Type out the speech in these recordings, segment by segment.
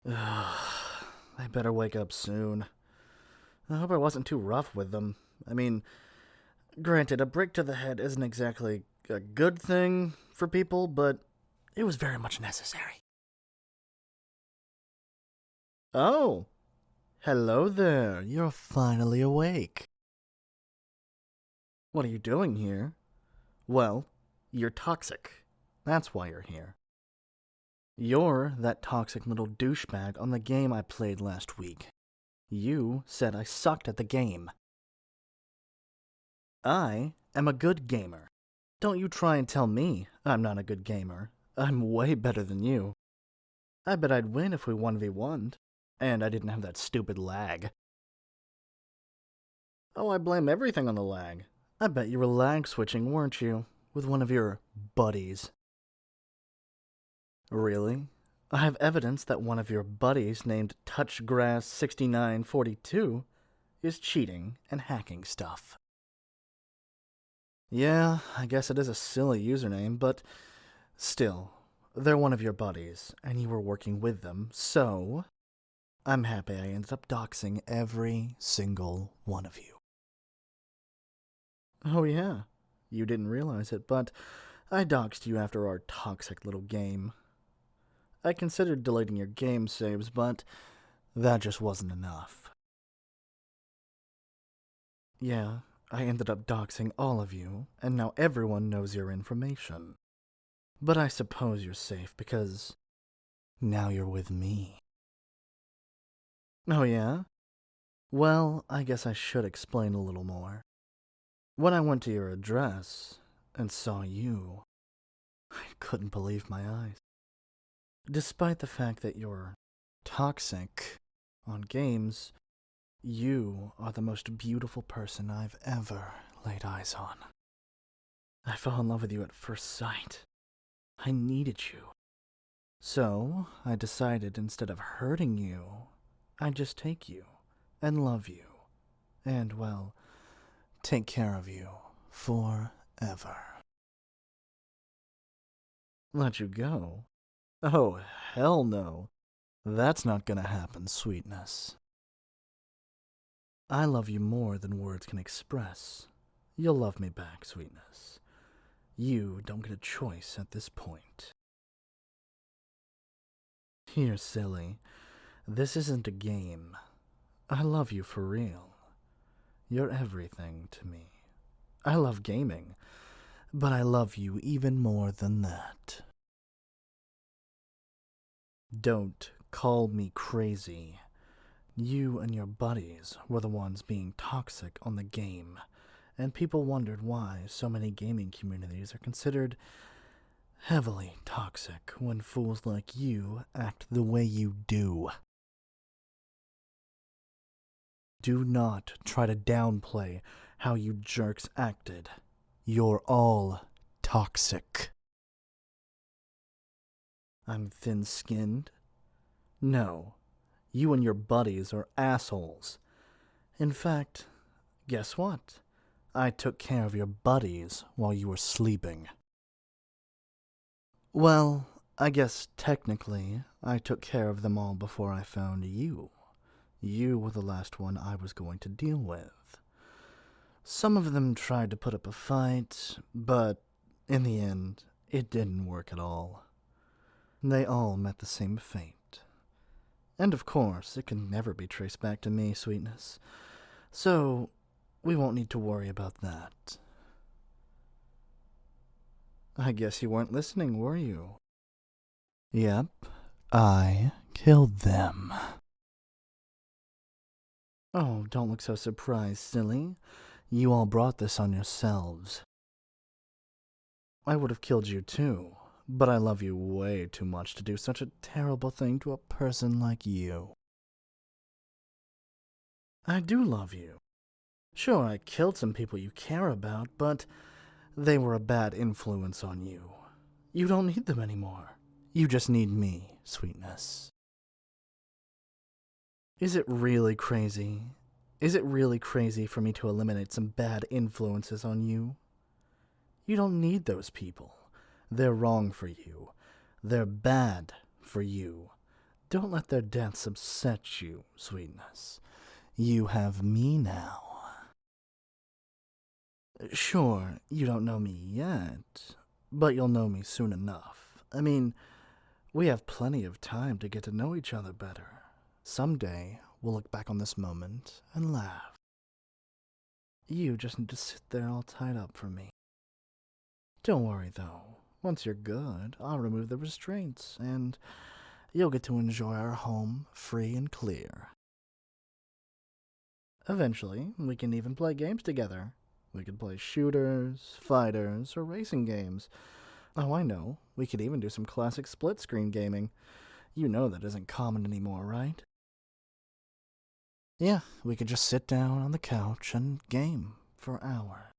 They better wake up soon. I hope I wasn't too rough with them. I mean, granted, a brick to the head isn't exactly a good thing for people, but it was very much necessary. Oh, hello there. You're finally awake. What are you doing here? Well, you're toxic. That's why you're here. You're that toxic little douchebag on the game I played last week. You said I sucked at the game. I am a good gamer. Don't you try and tell me I'm not a good gamer. I'm way better than you. I bet I'd win if we 1v1'd, and I didn't have that stupid lag. Oh, I blame everything on the lag. I bet you were lag switching, weren't you? With one of your buddies. Really? I have evidence that one of your buddies named Touchgrass6942 is cheating and hacking stuff. Yeah, I guess it is a silly username, but still, they're one of your buddies, and you were working with them, so I'm happy I ended up doxing every single one of you. Oh yeah, you didn't realize it, but I doxed you after our toxic little game. I considered deleting your game saves, but that just wasn't enough. Yeah, I ended up doxing all of you, and now everyone knows your information. But I suppose you're safe because now you're with me. Oh yeah? Well, I guess I should explain a little more. When I went to your address and saw you, I couldn't believe my eyes. Despite the fact that you're toxic on games, you are the most beautiful person I've ever laid eyes on. I fell in love with you at first sight. I needed you. So, I decided instead of hurting you, I'd just take you and love you. And, well, take care of you forever. Let you go? Oh, hell no. That's not gonna happen, sweetness. I love you more than words can express. You'll love me back, sweetness. You don't get a choice at this point. Here, silly. This isn't a game. I love you for real. You're everything to me. I love gaming, but I love you even more than that. Don't call me crazy. You and your buddies were the ones being toxic on the game, and people wondered why so many gaming communities are considered heavily toxic when fools like you act the way you do. Do not try to downplay how you jerks acted. You're all toxic. I'm thin-skinned? No. You and your buddies are assholes. In fact, guess what? I took care of your buddies while you were sleeping. Well, I guess technically I took care of them all before I found you. You were the last one I was going to deal with. Some of them tried to put up a fight, but in the end, it didn't work at all. They all met the same fate. And of course, it can never be traced back to me, sweetness. So, we won't need to worry about that. I guess you weren't listening, were you? Yep, I killed them. Oh, don't look so surprised, silly. You all brought this on yourselves. I would have killed you too, but I love you way too much to do such a terrible thing to a person like you. I do love you. Sure, I killed some people you care about, but they were a bad influence on you. You don't need them anymore. You just need me, sweetness. Is it really crazy? Is it really crazy for me to eliminate some bad influences on you? You don't need those people. They're wrong for you. They're bad for you. Don't let their deaths upset you, sweetness. You have me now. Sure, you don't know me yet, but you'll know me soon enough. I mean, we have plenty of time to get to know each other better. Someday, we'll look back on this moment and laugh. You just need to sit there all tied up for me. Don't worry, though. Once you're good, I'll remove the restraints, and you'll get to enjoy our home free and clear. Eventually, we can even play games together. We could play shooters, fighters, or racing games. Oh, I know. We could even do some classic split-screen gaming. You know that isn't common anymore, right? Yeah, we could just sit down on the couch and game for hours.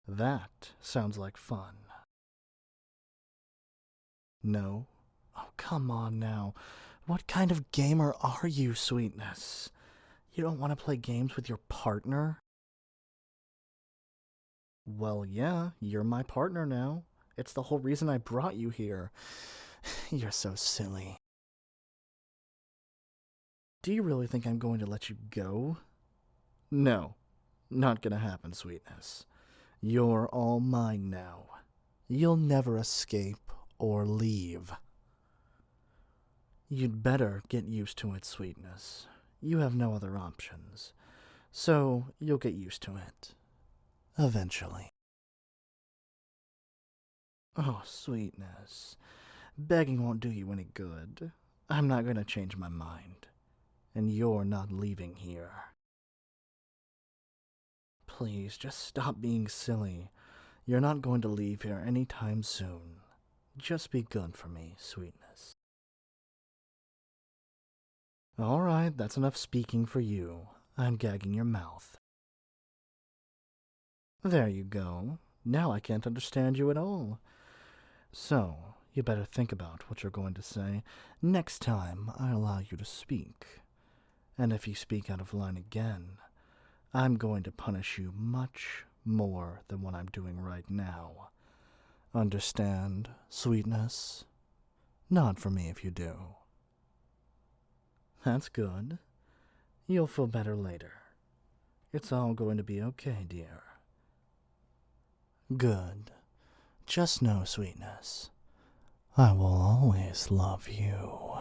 That sounds like fun. No? Oh, come on now. What kind of gamer are you, sweetness? You don't want to play games with your partner? Well, yeah, you're my partner now. It's the whole reason I brought you here. You're so silly. Do you really think I'm going to let you go? No, not gonna happen, sweetness. You're all mine now. You'll never escape or leave. You'd better get used to it, sweetness. You have no other options. So you'll get used to it. Eventually. Oh, sweetness. Begging won't do you any good. I'm not going to change my mind. And you're not leaving here. Please, just stop being silly. You're not going to leave here any time soon. Just be good for me, sweetness. All right, that's enough speaking for you. I'm gagging your mouth. There you go. Now I can't understand you at all. So, you better think about what you're going to say next time I allow you to speak. And if you speak out of line again, I'm going to punish you much more than what I'm doing right now. Understand, sweetness? Nod for me if you do. That's good. You'll feel better later. It's all going to be okay, dear. Good. Just know, sweetness, I will always love you.